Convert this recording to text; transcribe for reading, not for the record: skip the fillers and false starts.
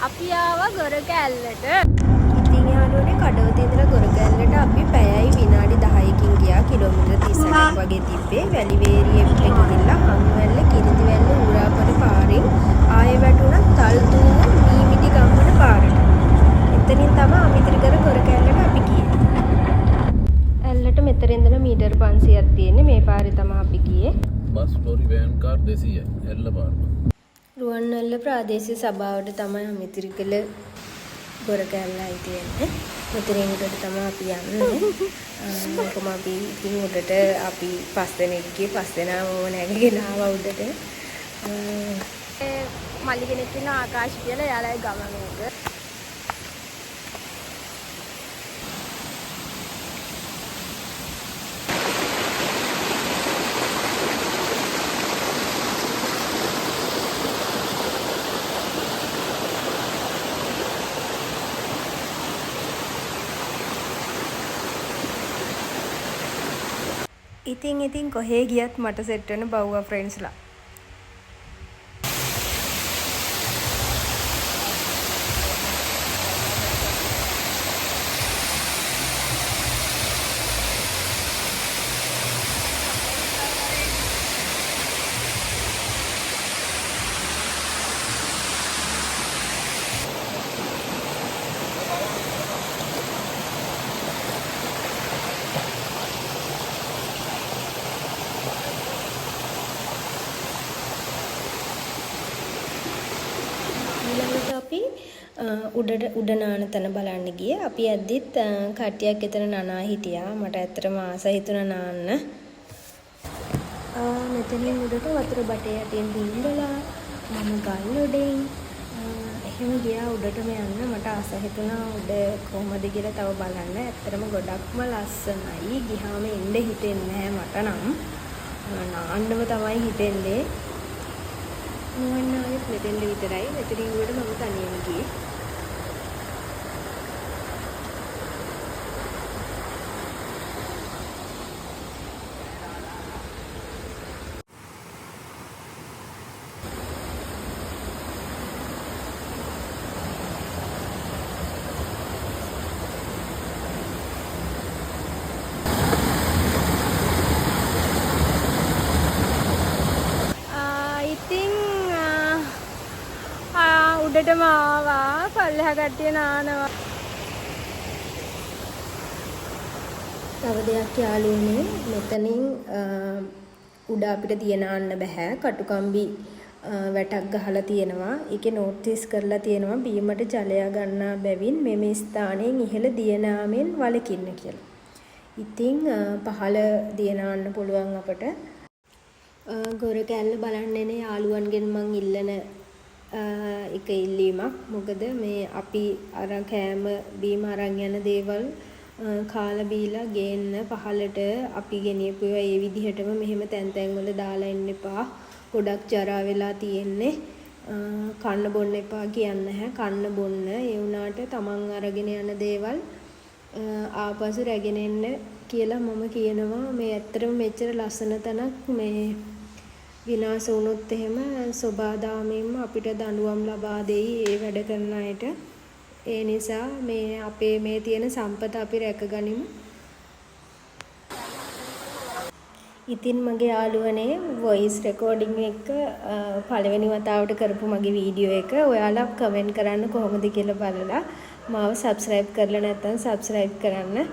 අපි ආවා ගොරකැල්ලට. ඉතින් යාළුවනේ කඩවතේ ඉඳලා ගොරකැල්ලට අපි පැයයි විනාඩි 10කින් ගියා. කිලෝමීටර් 38ක් වගේ තිබ්බේ. වැලිවේරියට ගිහිල්ලා හංවැල්ල කිරිඳිවැල්ල ඌරාපොළ පාරෙන් ආයෙ වැටුණා තල්තුව මීමිඩි ගම්මන පාරට. එතනින් තමයි අමිතිරිගල ගොරකැල්ලට අපි ගියේ. ඇල්ලට මෙතන ඉඳලා මීටර් 500ක් තියෙන්නේ. මේ පාරේ තමයි අපි ගියේ. බස් ලොරි වෑන් කාර් 200යි ඇල්ල පාර. රුවන්වැල්ල ප්‍රාදේශීය සභාවට තමයි අමිතිරිගල ගොරකැල්ලයි තියෙන්නේ. මෙතනින් උඩට තමයි අපි යන්නේ. කොහොම අපි ඉතින් උඩට අපි 5 දෙනෙක් ගියේ 5 දෙනාම නැගගෙන ආවා උඩට. මල්ලි කෙනෙක් ඉන්න ආකාශ කියලා එයාලයි ගම මේක. ඉතින් කොහේ ගියත් මට සෙට් වෙන බව්වා ෆ්‍රෙන්ඩ්ස්ලා. ඊළඟට අපි උඩ නාන තැන බලන්න ගියේ. අපි ඇද්දිත් කට්ටියක් එතන නනා හිටියා. මට ඇත්තටම ආස හිතුණා නාන්න. මෙතනින් උඩට වතුර බටේ යටින් දින්දලා මම ගල් උඩින් එහෙම ගියා උඩටම යන්න. මට ආස හිතුණා උඩ කොහමද කියලා තව බලන්න. ඇත්තටම ගොඩක්ම ලස්සනයි. ගියාම එන්න හිතෙන්නේ නැහැ මට නම්. නාන්නම තමයි හිතෙන්නේ. මොනවායි මෙතෙන්ද විතරයි. මෙතනින් උඩට මම තනියම ගියේ. උඩටම ආවා පල්ලෙහා කට්ටිය නානවා. තව දෙයක් යාළුවනේ මෙතනින් උඩ අපිට තියන ආන්න බෑ. කටුකම්බි වැටක් ගහලා තියෙනවා. ඒකේ නෝටිස් කරලා තියෙනවා බීමට ජලය ගන්නා බැවින් මෙම ස්ථානයෙන් ඉහළ දියනාමෙන් වළකින්න කියලා. ඉතින් පහළ දියනාන්න පුළුවන් අපට. ගොරකැල්ල බලන්න එන යාළුවන්ගෙන් මං ඉල්ලන එක ඉල්ලීමක්. මොකද මේ අපි අරන් කෑම බීම අරන් යන දේවල් කාලා බීලා ගේන්න පහලට අපි ගෙනියපු ඒවා ඒ විදිහටම මෙහෙම තැන් තැන් වල දාලා ඉන්න එපා. ගොඩක් ජරා වෙලා තියෙන්නේ. කන්න බොන්න එපා කියන්නේ නැහැ. කන්න බොන්න ඒ වුණාට තමන් අරගෙන යන දේවල් ආපසු රැගෙන එන්න කියලා මම කියනවා. මේ ඇත්තටම මෙච්චර ලස්සන තැනක් මේ විනාශ වුණොත් එහෙම සෝබාදාමයෙන්ම අපිට දඬුවම් ලබා දෙයි ඒ වැඩ කරන අයට. ඒ නිසා මේ අපේ මේ තියෙන සම්පත අපි රැකගනිමු. ඉතින් මගේ යාළුවනේ වොයිස් රෙකෝඩින් එක පළවෙනි වතාවට කරපු මගේ වීඩියෝ එක ඔයාලා කමෙන්ට් කරන්න කොහොමද කියලා බලලා මාව සබ්ස්ක්‍රයිබ් කරලා නැත්නම් සබ්ස්ක්‍රයිබ් කරන්න.